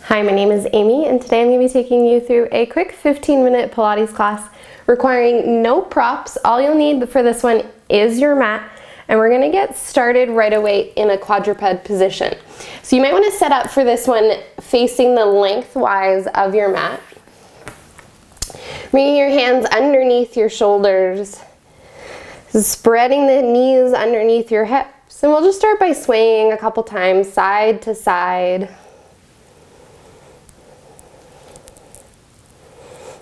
Hi, my name is Amy, and today I'm going to be taking you through a quick 15-minute Pilates class requiring no props. All you'll need for this one is your mat, and we're going to get started right away in a quadruped position. So you might want to set up for this one facing the lengthwise of your mat. Bringing your hands underneath your shoulders, spreading the knees underneath your hips, and we'll just start by swaying a couple times side to side.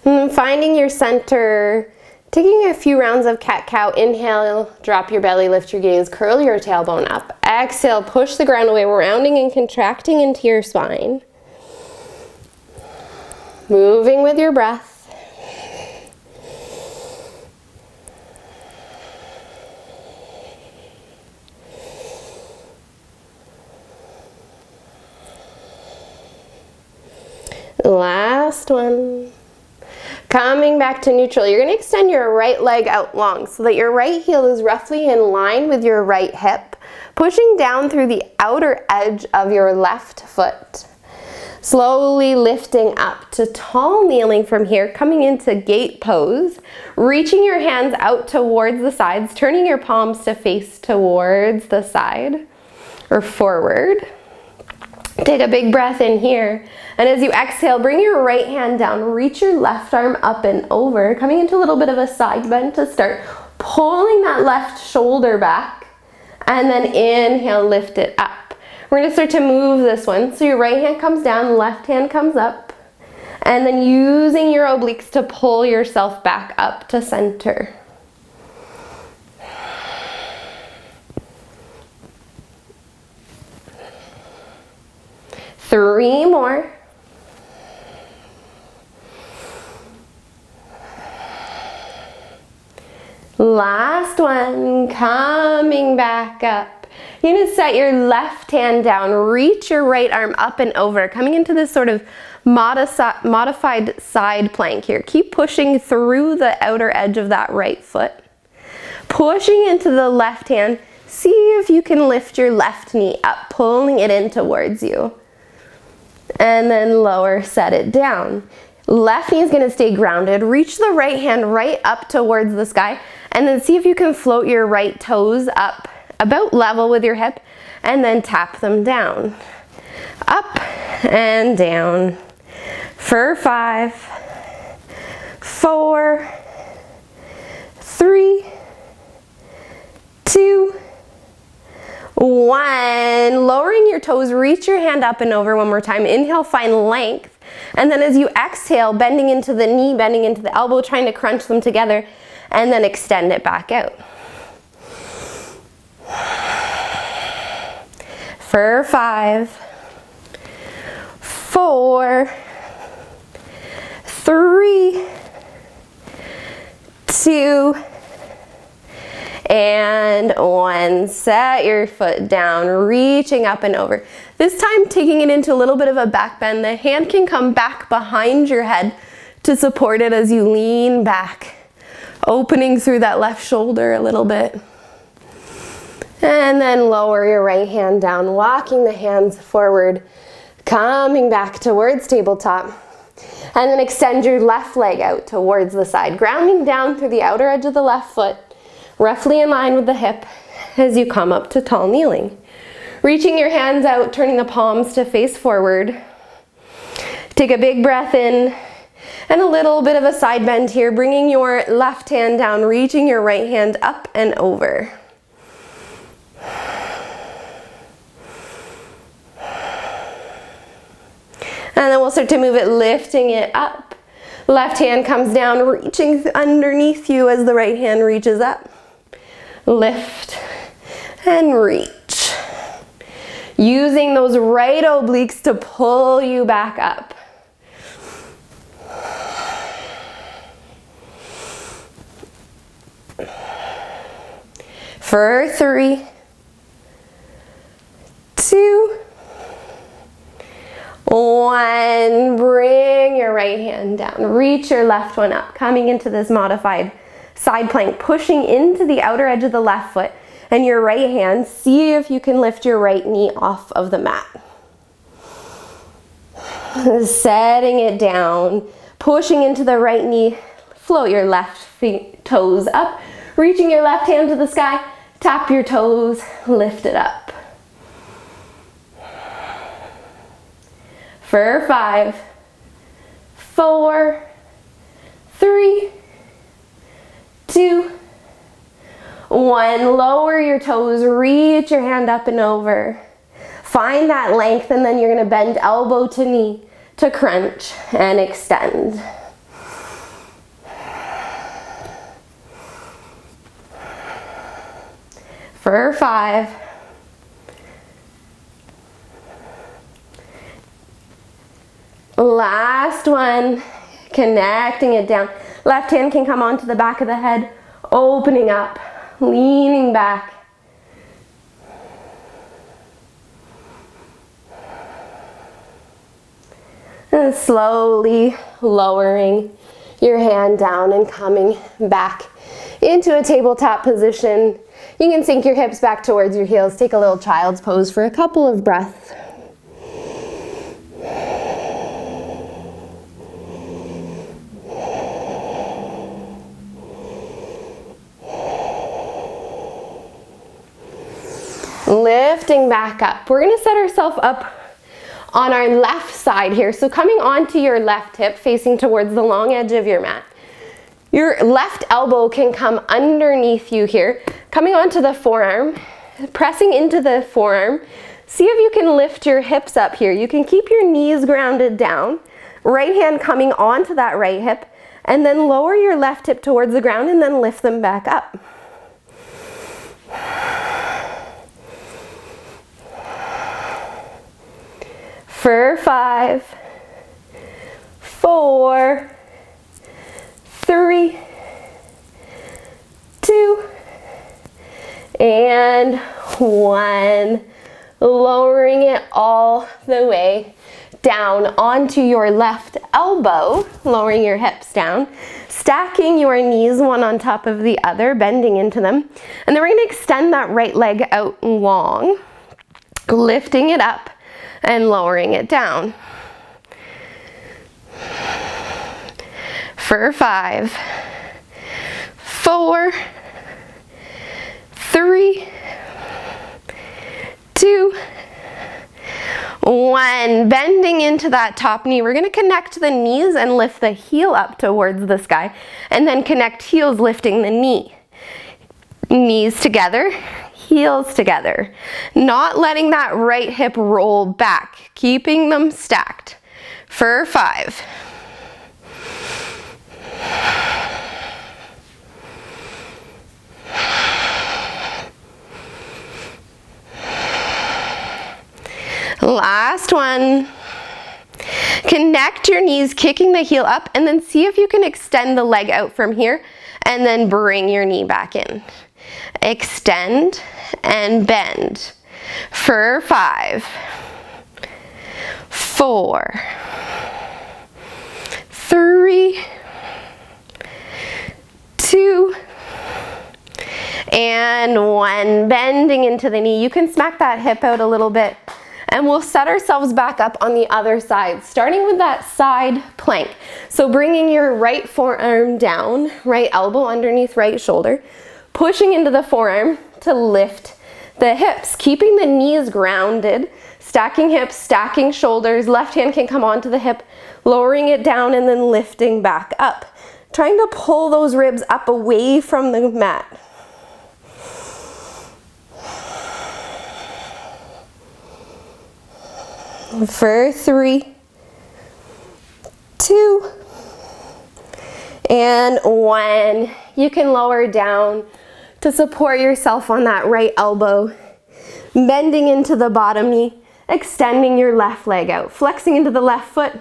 And finding your center, taking a few rounds of cat-cow. Inhale, drop your belly, lift your gaze, curl your tailbone up. Exhale, push the ground away, rounding and contracting into your spine. Moving with your breath. Last one. Coming back to neutral, you're going to extend your right leg out long so that your right heel is roughly in line with your right hip, pushing down through the outer edge of your left foot. Slowly lifting up to tall kneeling from here, coming into gate pose, reaching your hands out towards the sides, turning your palms to face towards the side or forward. Take a big breath in here, and as you exhale, bring your right hand down, reach your left arm up and over, coming into a little bit of a side bend to start, pulling that left shoulder back, and then inhale, lift it up. We're going to start to move this one, so your right hand comes down, left hand comes up, and then using your obliques to pull yourself back up to center. Three more. Last one, coming back up. You're going to set your left hand down, reach your right arm up and over, coming into this sort of modified side plank here. Keep pushing through the outer edge of that right foot. Pushing into the left hand, see if you can lift your left knee up, pulling it in towards you. And then lower, set it down. Left knee is going to stay grounded. Reach the right hand right up towards the sky, and then see if you can float your right toes up about level with your hip, and then tap them down. Up and down. For 5, 4, 3, 2, 1. Lowering your toes, reach your hand up and over one more time. Inhale, find length. And then as you exhale, bending into the knee, bending into the elbow, trying to crunch them together, and then extend it back out. For 5, 4, 3, 2, and 1. Set your foot down, reaching up and over. This time taking it into a little bit of a back bend. The hand can come back behind your head to support it as you lean back, opening through that left shoulder a little bit. And then lower your right hand down, walking the hands forward, coming back towards tabletop. And then extend your left leg out towards the side, grounding down through the outer edge of the left foot, roughly in line with the hip as you come up to tall kneeling. Reaching your hands out, turning the palms to face forward. Take a big breath in and a little bit of a side bend here, bringing your left hand down, reaching your right hand up and over. And then we'll start to move it, lifting it up. Left hand comes down, reaching underneath you as the right hand reaches up. Lift and reach. Using those right obliques to pull you back up. For 3, 2, 1. Bring your right hand down. Reach your left one up, coming into this modified side plank, pushing into the outer edge of the left foot. And your right hand, see if you can lift your right knee off of the mat. Setting it down, pushing into the right knee, float your left toes up, reaching your left hand to the sky, tap your toes, lift it up. For 5, 4, 3, 2, 1. Lower your toes, reach your hand up and over. Find that length, and then you're going to bend elbow to knee to crunch and extend. For 5. Last one. Connecting it down. Left hand can come onto the back of the head, opening up, leaning back. And slowly lowering your hand down and coming back into a tabletop position. You can sink your hips back towards your heels. Take a little child's pose for a couple of breaths. Lifting back up. We're going to set ourselves up on our left side here. So coming onto your left hip, facing towards the long edge of your mat. Your left elbow can come underneath you here, coming onto the forearm, pressing into the forearm. See if you can lift your hips up here. You can keep your knees grounded down, right hand coming onto that right hip, and then lower your left hip towards the ground and then lift them back up. For 5, 4, 3, 2, and 1. Lowering it all the way down onto your left elbow, lowering your hips down, stacking your knees one on top of the other, bending into them. And then we're going to extend that right leg out long, lifting it up and lowering it down. For 5, 4, 3, 2, 1. Bending into that top knee. We're going to connect the knees and lift the heel up towards the sky, and then connect heels, lifting the knee. Knees together, heels together. Not letting that right hip roll back, keeping them stacked. For 5. Last one. Connect your knees, kicking the heel up, and then see if you can extend the leg out from here, and then bring your knee back in. Extend and bend. For 5, 4, 3, 2, and 1. Bending into the knee. You can smack that hip out a little bit, and we'll set ourselves back up on the other side, starting with that side plank. So bringing your right forearm down, right elbow underneath right shoulder, pushing into the forearm to lift the hips, keeping the knees grounded, stacking hips, stacking shoulders. Left hand can come onto the hip, lowering it down and then lifting back up. Trying to pull those ribs up away from the mat. For 3, 2, and 1. You can lower down to support yourself on that right elbow, bending into the bottom knee, extending your left leg out, flexing into the left foot,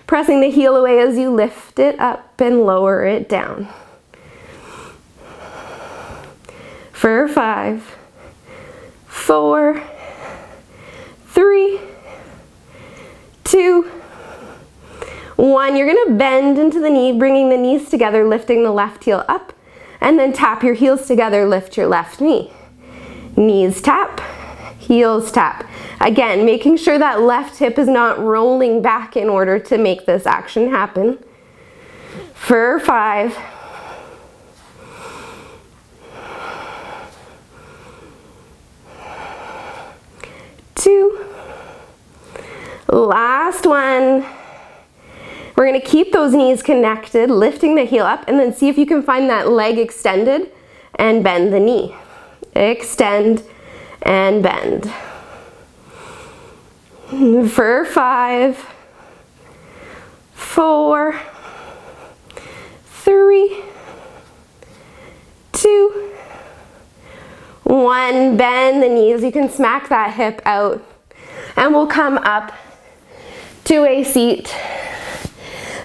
pressing the heel away as you lift it up and lower it down. For 5, 4, 3, 2, 1. You're going to bend into the knee, bringing the knees together, lifting the left heel up, and then tap your heels together, lift your left knee. Knees tap, heels tap. Again, making sure that left hip is not rolling back in order to make this action happen. For 5. 2. Last one. We're gonna keep those knees connected, lifting the heel up, and then see if you can find that leg extended and bend the knee. Extend and bend. For 5, 4, 3, 2, 1. Bend the knees. You can smack that hip out. And we'll come up to a seat.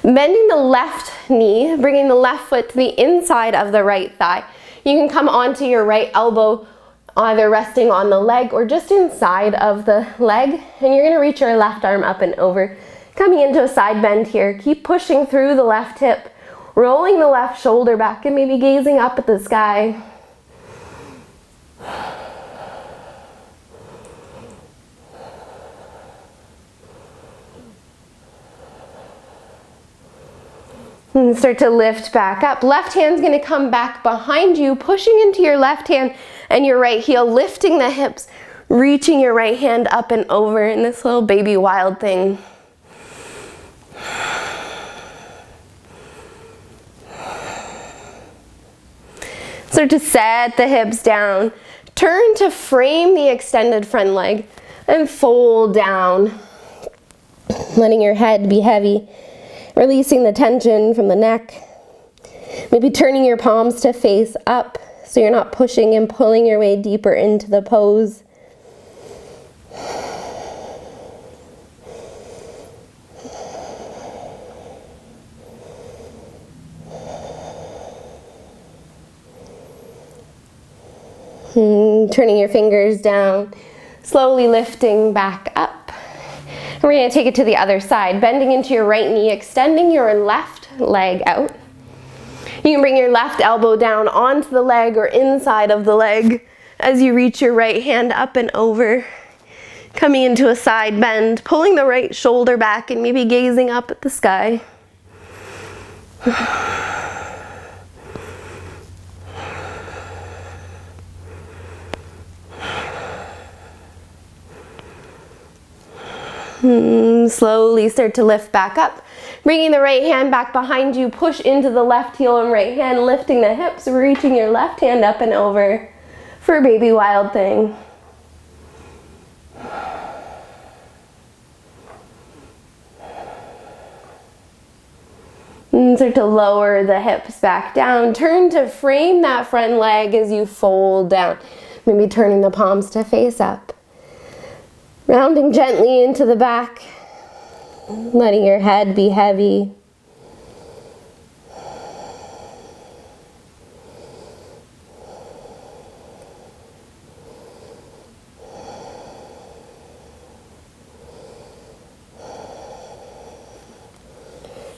Bending the left knee, bringing the left foot to the inside of the right thigh. You can come onto your right elbow, either resting on the leg or just inside of the leg. And you're gonna reach your left arm up and over, coming into a side bend here. Keep pushing through the left hip, rolling the left shoulder back and maybe gazing up at the sky. And start to lift back up. Left hand's gonna come back behind you, pushing into your left hand and your right heel, lifting the hips, reaching your right hand up and over in this little baby wild thing. Start to set the hips down. Turn to frame the extended front leg and fold down, letting your head be heavy. Releasing the tension from the neck. Maybe turning your palms to face up so you're not pushing and pulling your way deeper into the pose. Turning your fingers down, slowly lifting back up. We're going to take it to the other side, bending into your right knee, extending your left leg out. You can bring your left elbow down onto the leg or inside of the leg as you reach your right hand up and over, coming into a side bend, pulling the right shoulder back and maybe gazing up at the sky. Slowly start to lift back up. Bringing the right hand back behind you, push into the left heel and right hand, lifting the hips, reaching your left hand up and over for baby wild thing. And start to lower the hips back down. Turn to frame that front leg as you fold down. Maybe turning the palms to face up. Rounding gently into the back, letting your head be heavy.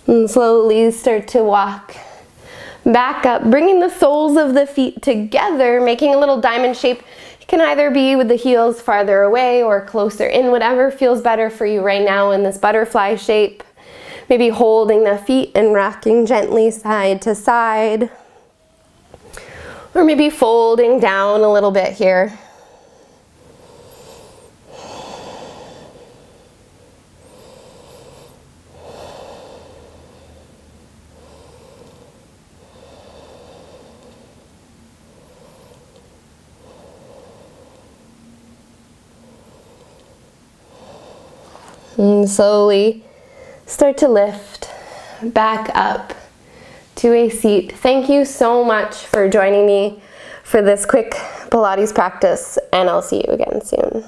And slowly start to walk back up, bringing the soles of the feet together, making a little diamond shape. It can either be with the heels farther away or closer in, whatever feels better for you right now in this butterfly shape. Maybe holding the feet and rocking gently side to side. Or maybe folding down a little bit here. And slowly start to lift back up to a seat. Thank you so much for joining me for this quick Pilates practice, and I'll see you again soon.